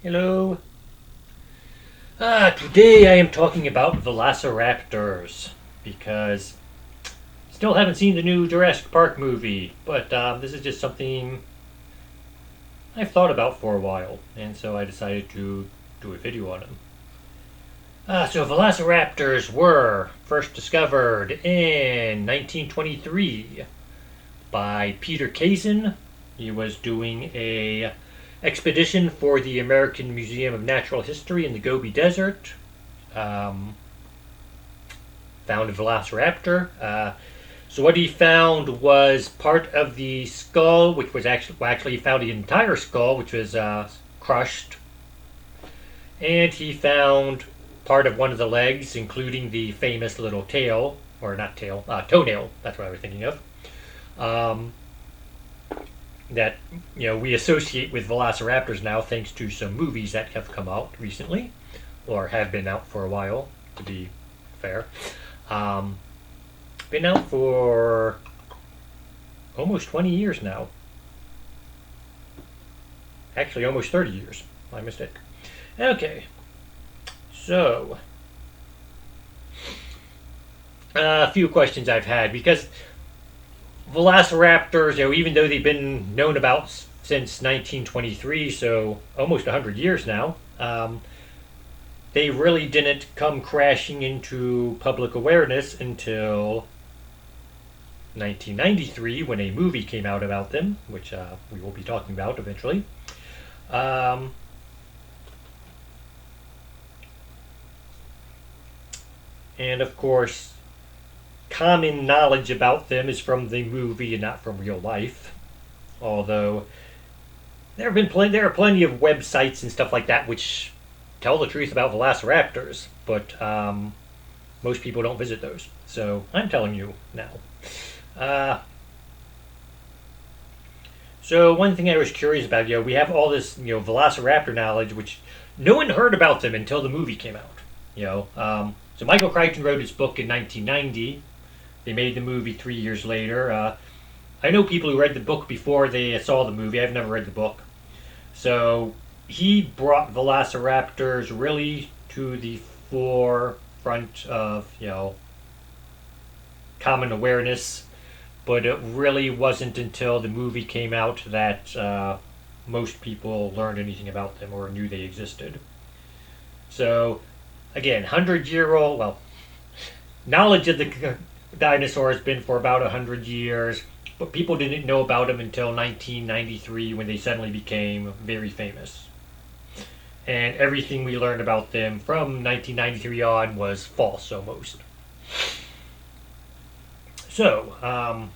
Hello. Today I am talking about Velociraptors because still haven't seen the new Jurassic Park movie, but this is just something I've thought about for a while, and so I decided to do a video on them. So Velociraptors were first discovered in 1923 by Peter Kazin. He was doing a expedition for the American Museum of Natural History in the Gobi Desert. Um, Found a velociraptor. So what he found was part of the skull, which was actually he found the entire skull, which was crushed, and he found part of one of the legs, including the famous little tail, or not tail, toenail. That's what I was thinking of. Um, that we associate with velociraptors now, thanks to some movies that have come out recently, or have been out for a while, to be fair. Um, Been out for almost 20 years now. Actually, almost 30 years. My mistake. Okay, so a few questions I've had because velociraptors, even though they've been known about since 1923, so almost 100 years now, they really didn't come crashing into public awareness until 1993 when a movie came out about them, which we will be talking about eventually. Um, and of course, common knowledge about them is from the movie and not from real life. Although there are plenty of websites and stuff like that which tell the truth about velociraptors, but most people don't visit those. So I'm telling you now. Uh, so one thing I was curious about, we have all this, velociraptor knowledge, which no one heard about them until the movie came out. So Michael Crichton wrote his book in 1990. They made the movie 3 years later. I know people who read the book before they saw the movie. I've never read the book. So he brought velociraptors really to the forefront of, common awareness. But it really wasn't until the movie came out that most people learned anything about them or knew they existed. So, again, 100-year-old, well, knowledge of the dinosaur has been for about 100 years, but people didn't know about them until 1993 when they suddenly became very famous. And everything we learned about them from 1993 on was false almost. So,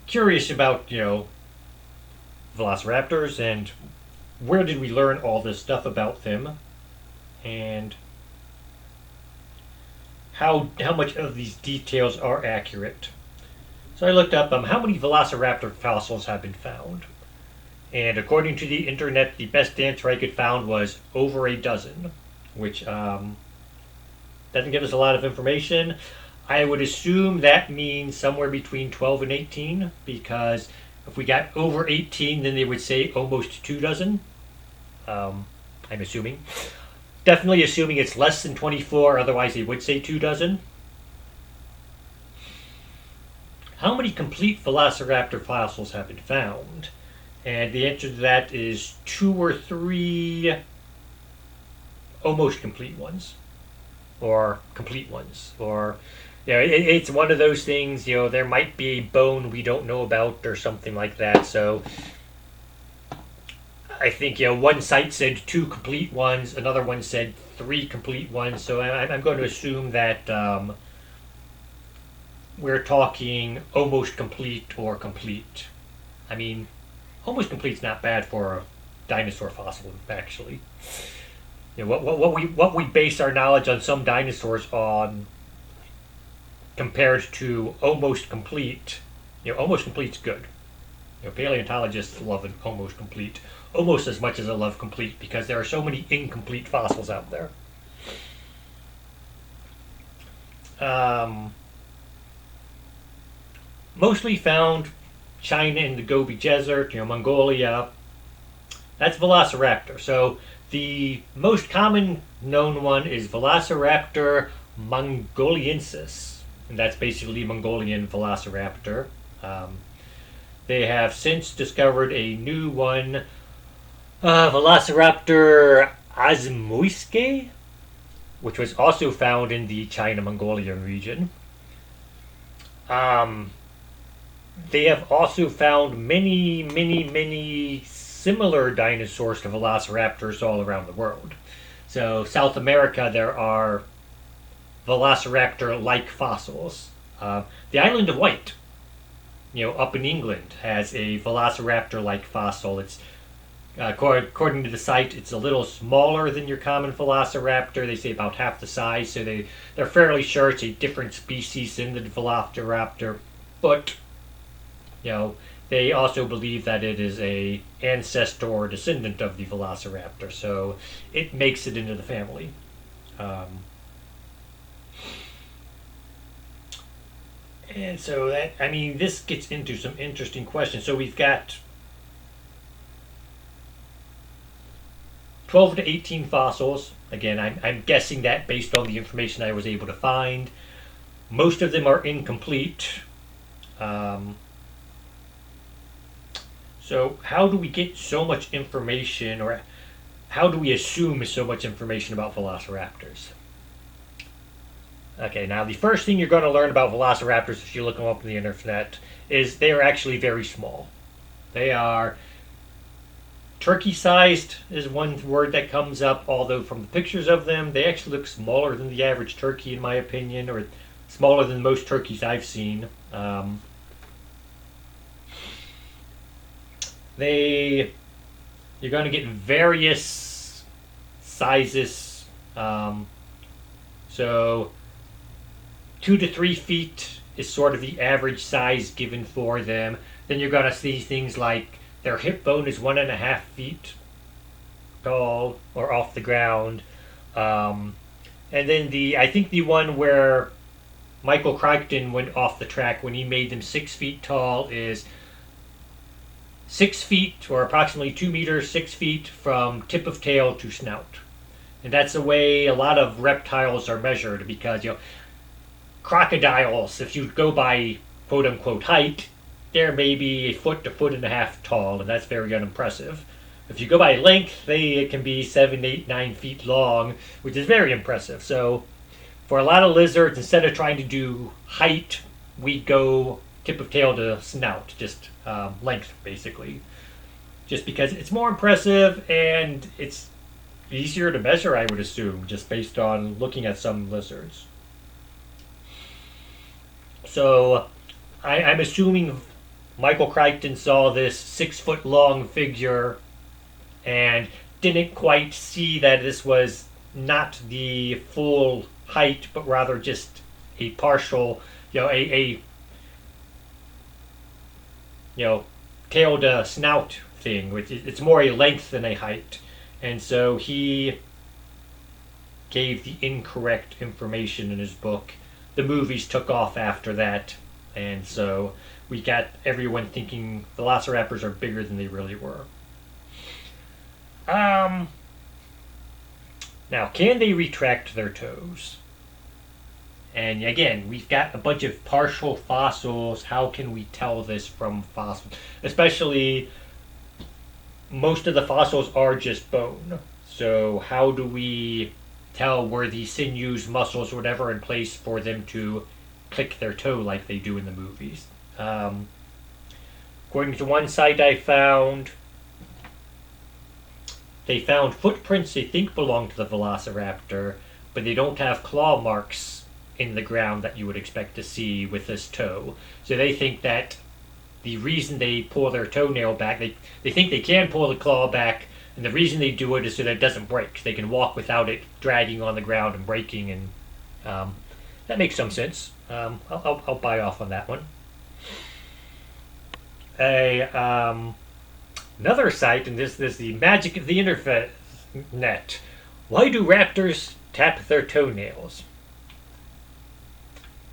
curious about, velociraptors and where did we learn all this stuff about them and how much of these details are accurate. So I looked up how many velociraptor fossils have been found. And according to the internet, the best answer I could find was over a dozen, which doesn't give us a lot of information. I would assume that means somewhere between 12 and 18, because if we got over 18, then they would say almost 2 dozen. I'm assuming. Definitely assuming it's less than 24, otherwise they would say 2 dozen. How many complete velociraptor fossils have been found? And the answer to that is 2 or 3 almost complete ones, or complete ones, or it's one of those things. There might be a bone we don't know about or something like that. So I think one site said 2 complete ones, another one said 3 complete ones. So I'm going to assume that we're talking almost complete or complete. I mean, almost complete's not bad for a dinosaur fossil, actually. What we base our knowledge on some dinosaurs on compared to almost complete. Almost complete's good. Paleontologists love an almost complete almost as much as I love complete because there are so many incomplete fossils out there. Um, Mostly found China and the Gobi Desert, Mongolia, That's Velociraptor. So the most common known one is Velociraptor mongoliensis, and that's basically Mongolian Velociraptor. Um, they have since discovered a new one, Velociraptor azmuiske, which was also found in the China-Mongolian region. Um, they have also found many similar dinosaurs to velociraptors all around the world. So, South America, there are velociraptor like fossils. The island of Wight, up in England, has a velociraptor like fossil. It's according to the site, it's a little smaller than your common velociraptor. They say about half the size, so they're fairly sure it's a different species in the velociraptor. But they also believe that it is a ancestor or descendant of the velociraptor, so it makes it into the family. And so this gets into some interesting questions. So we've got 12 to 18 fossils. Again, I'm guessing that based on the information I was able to find. Most of them are incomplete. So how do we get so much information, or how do we assume so much information about velociraptors? Okay, now the first thing you're going to learn about velociraptors if you look them up on the internet is they are actually very small. They are turkey-sized is one word that comes up, although from the pictures of them, they actually look smaller than the average turkey in my opinion, or smaller than most turkeys I've seen. You're going to get various sizes. So 2 to 3 feet is sort of the average size given for them. Then you're going to see things like their hip bone is 1.5 feet tall or off the ground. And then I think the one where Michael Crichton went off the track when he made them 6 feet tall is 6 feet, or approximately 2 meters, 6 feet from tip of tail to snout. And that's the way a lot of reptiles are measured, because crocodiles, if you go by quote unquote height, they're maybe a foot to 1.5 feet tall, and that's very unimpressive. If you go by length, it can be 7, 8, 9 feet long, which is very impressive. So for a lot of lizards, instead of trying to do height, we go tip of tail to snout, just length basically. Just because it's more impressive and it's easier to measure, I would assume, just based on looking at some lizards. So I'm assuming Michael Crichton saw this 6 foot long figure and didn't quite see that this was not the full height, but rather just a partial, a tail to snout thing, which it's more a length than a height. And so he gave the incorrect information in his book. The movies took off after that, and so we got everyone thinking velociraptors are bigger than they really were. Now, can they retract their toes? And again, we've got a bunch of partial fossils. How can we tell this from fossils? Especially, most of the fossils are just bone. So how do we tell were the sinews, muscles, whatever in place for them to click their toe like they do in the movies? According to one site I found, they found footprints they think belong to the velociraptor, but they don't have claw marks in the ground that you would expect to see with this toe. So they think that the reason they pull their toenail back, they think they can pull the claw back, and the reason they do it is so that it doesn't break. They can walk without it dragging on the ground and breaking, and that makes some sense. I'll buy off on that one. Another site, and this is the magic of the internet. Why do raptors tap their toenails?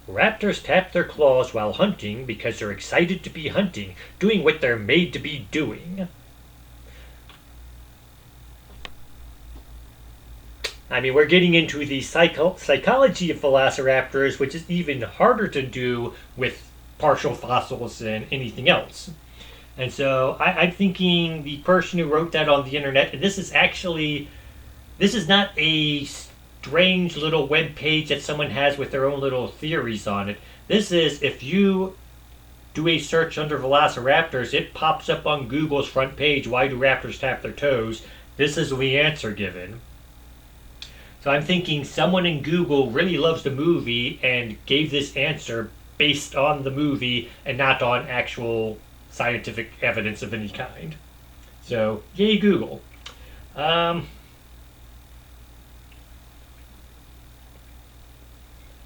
Raptors tap their claws while hunting because they're excited to be hunting, doing what they're made to be doing. I mean, we're getting into the psychology of velociraptors, which is even harder to do with partial fossils than anything else. And so I'm thinking the person who wrote that on the internet, and this is not a strange little web page that someone has with their own little theories on it. This is, if you do a search under velociraptors, it pops up on Google's front page. Why do raptors tap their toes? This is the answer given. So I'm thinking someone in Google really loves the movie and gave this answer based on the movie and not on actual scientific evidence of any kind. So, yay, Google.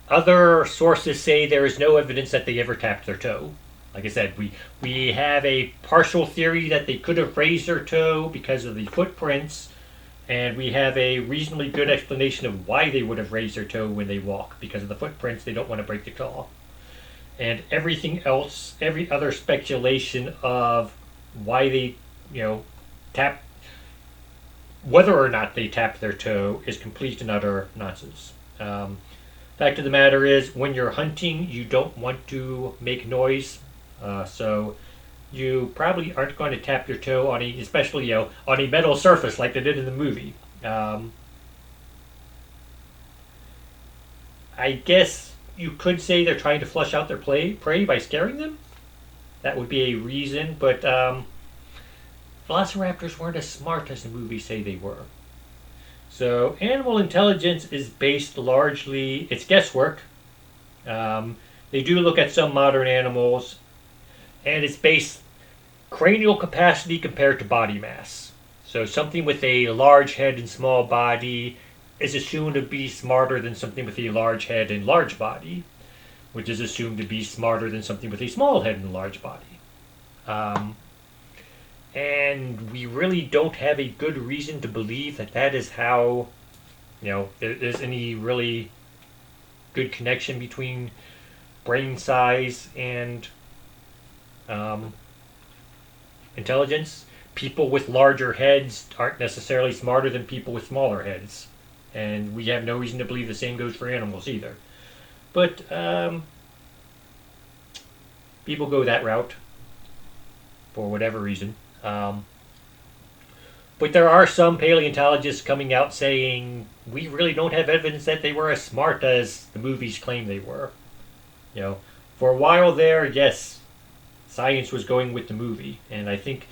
Other sources say there is no evidence that they ever tapped their toe. Like I said, we have a partial theory that they could have raised their toe because of the footprints, and we have a reasonably good explanation of why they would have raised their toe when they walk. Because of the footprints, they don't want to break the claw. And everything else, every other speculation of why they, tap, whether or not they tap their toe is complete and utter nonsense. Fact of the matter is, when you're hunting, you don't want to make noise, so you probably aren't going to tap your toe on especially on a metal surface like they did in the movie. I guess you could say they're trying to flush out their prey by scaring them. That would be a reason, but velociraptors weren't as smart as the movies say they were. So animal intelligence is based largely, it's guesswork. They do look at some modern animals, and it's based cranial capacity compared to body mass. So something with a large head and small body is assumed to be smarter than something with a large head and large body, which is assumed to be smarter than something with a small head and large body. And we really don't have a good reason to believe that that is how, there's any really good connection between brain size and intelligence. People with larger heads aren't necessarily smarter than people with smaller heads. And we have no reason to believe the same goes for animals either. But people go that route for whatever reason. But there are some paleontologists coming out saying we really don't have evidence that they were as smart as the movies claim they were. For a while there, yes, science was going with the movie, and I think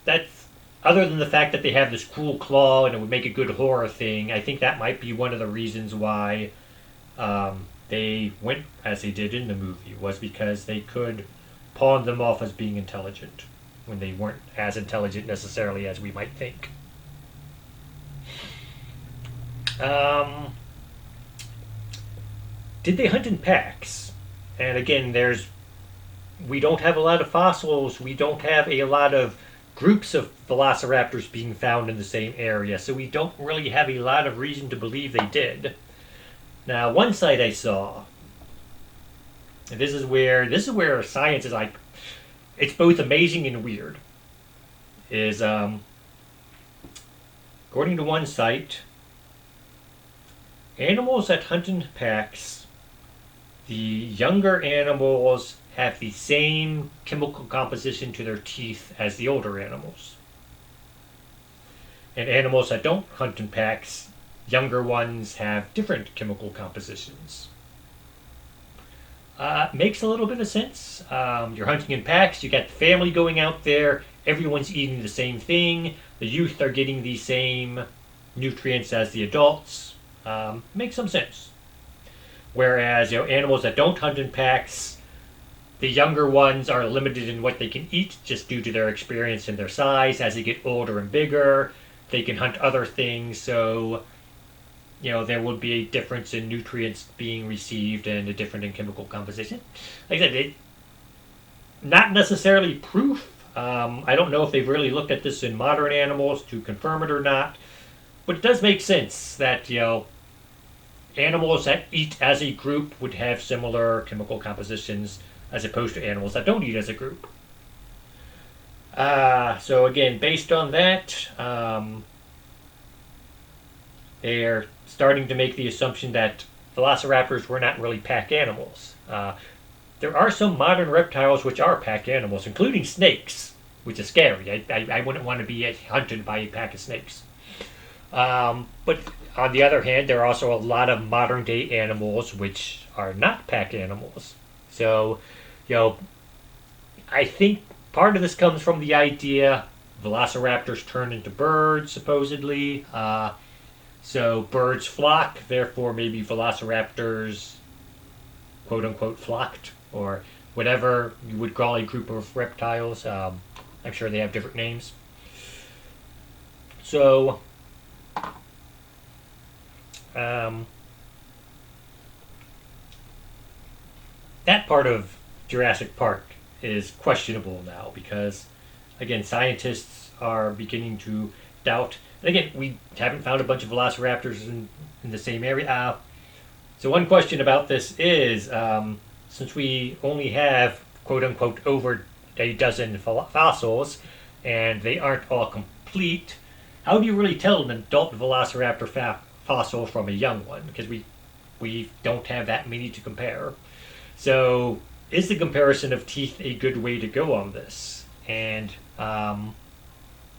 that's, other than the fact that they have this cool claw and it would make a good horror thing, I think that might be one of the reasons why they went as they did in the movie, was because they could pawn them off as being intelligent when they weren't as intelligent necessarily as we might think. Did they hunt in packs? And again, we don't have a lot of fossils, we don't have a lot of groups of velociraptors being found in the same area, so we don't really have a lot of reason to believe they did. Now, one site I saw, and this is where science is like, it's both amazing and weird, is according to one site, animals that hunt in packs, the younger animals have the same chemical composition to their teeth as the older animals. And animals that don't hunt in packs, younger ones have different chemical compositions. Makes a little bit of sense. You're hunting in packs, you got the family going out there, everyone's eating the same thing, the youth are getting the same nutrients as the adults. Makes some sense. Whereas, animals that don't hunt in packs, the younger ones are limited in what they can eat just due to their experience and their size. As they get older and bigger, they can hunt other things, so there will be a difference in nutrients being received and a difference in chemical composition. Like I said, not necessarily proof. I don't know if they've really looked at this in modern animals to confirm it or not, but it does make sense that animals that eat as a group would have similar chemical compositions as opposed to animals that don't eat as a group. So again, based on that, they're starting to make the assumption that velociraptors were not really pack animals. There are some modern reptiles which are pack animals, including snakes, which is scary. I wouldn't want to be hunted by a pack of snakes. But on the other hand, there are also a lot of modern day animals which are not pack animals. So, you know, I think part of this comes from the idea velociraptors turn into birds, supposedly. So birds flock, therefore maybe velociraptors, quote unquote, flocked, or whatever you would call a group of reptiles. I'm sure they have different names. So, um, that part of Jurassic Park is questionable now because, again, scientists are beginning to doubt. And again, we haven't found a bunch of velociraptors in the same area. So, one question about this is since we only have, quote unquote, over a dozen fossils and they aren't all complete, how do you really tell an adult velociraptor fossil from a young one? Because we don't have that many to compare. So, is the comparison of teeth a good way to go on this? And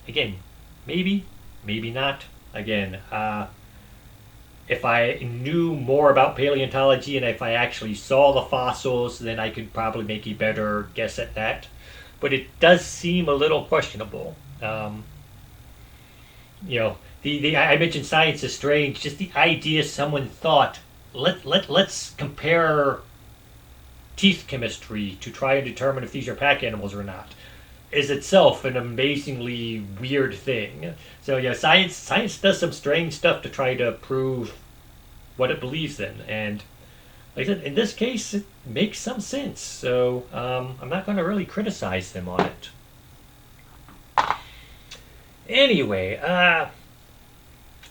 again, maybe, maybe not. Again, if I knew more about paleontology and if I actually saw the fossils, then I could probably make a better guess at that. But it does seem a little questionable. You know, the I mentioned science is strange. Just the idea someone thought let's compare teeth chemistry to try and determine if these are pack animals or not is itself an amazingly weird thing. So yeah, science does some strange stuff to try to prove what it believes in, and like I said, in this case, it makes some sense. So I'm not going to really criticize them on it. Anyway,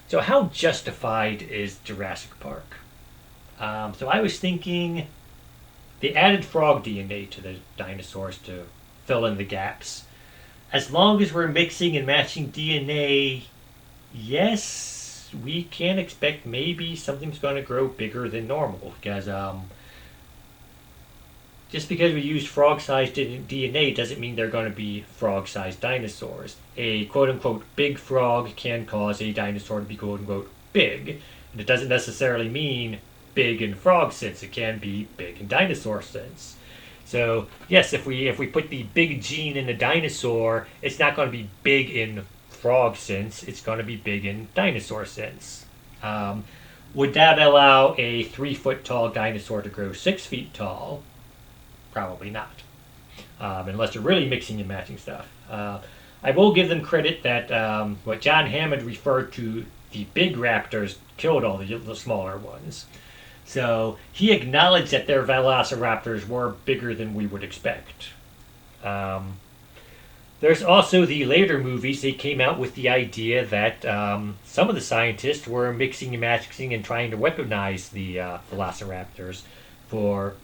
so how justified is Jurassic Park? So I was thinking they added frog DNA to the dinosaurs to fill in the gaps. As long as we're mixing and matching DNA, yes, we can expect maybe something's going to grow bigger than normal. Because just because we used frog-sized DNA doesn't mean they're going to be frog-sized dinosaurs. A quote-unquote big frog can cause a dinosaur to be quote-unquote big. And it doesn't necessarily mean big in frog sense. It can be big in dinosaur sense. So yes, if we put the big gene in a dinosaur, it's not going to be big in frog sense. It's going to be big in dinosaur sense. Would that allow a 3-foot tall dinosaur to grow 6 feet tall? Probably not, unless they're really mixing and matching stuff. I will give them credit that what John Hammond referred to the big raptors killed all the smaller ones. So he acknowledged that their velociraptors were bigger than we would expect. There's also the later movies. They came out with the idea that some of the scientists were mixing and matching and trying to weaponize the velociraptors for,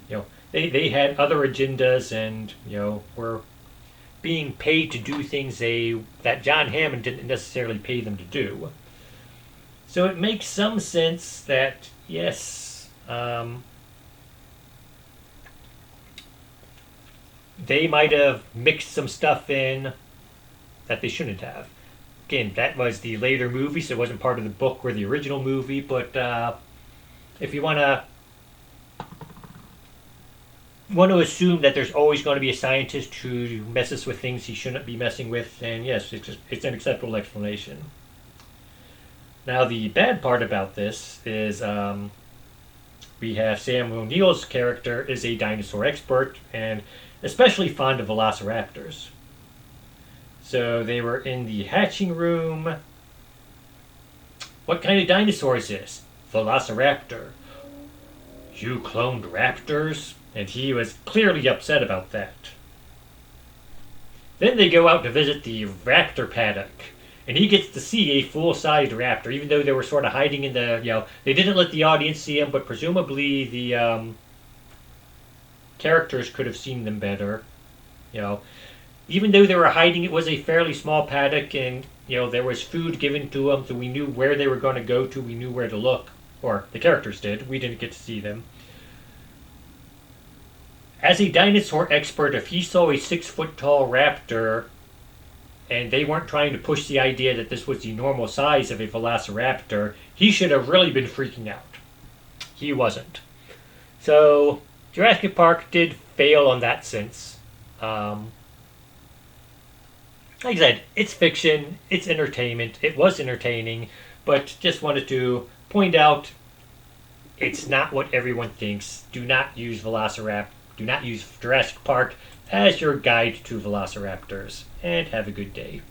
they had other agendas and, were being paid to do things that John Hammond didn't necessarily pay them to do. So it makes some sense that, yes, they might have mixed some stuff in that they shouldn't have. Again, that was the later movie, so it wasn't part of the book or the original movie, but if you want to assume that there's always going to be a scientist who messes with things he shouldn't be messing with, then yes, it's an acceptable explanation. Now, the bad part about this is we have Sam O'Neill's character is a dinosaur expert and especially fond of velociraptors. So they were in the hatching room. What kind of dinosaur is this? Velociraptor. You cloned raptors? And he was clearly upset about that. Then they go out to visit the raptor paddock. And he gets to see a full-sized raptor, even though they were sort of hiding in the, they didn't let the audience see him, but presumably the characters could have seen them better. even though they were hiding, it was a fairly small paddock, and there was food given to them, so we knew where they were going to go to. We knew where to look, or the characters did. We didn't get to see them. As a dinosaur expert, if he saw a 6 foot tall raptor and they weren't trying to push the idea that this was the normal size of a velociraptor, he should have really been freaking out. He wasn't. So, Jurassic Park did fail on that sense. Like I said, it's fiction, it's entertainment, it was entertaining, but just wanted to point out it's not what everyone thinks. Do not use Jurassic Park as your guide to velociraptors, and have a good day.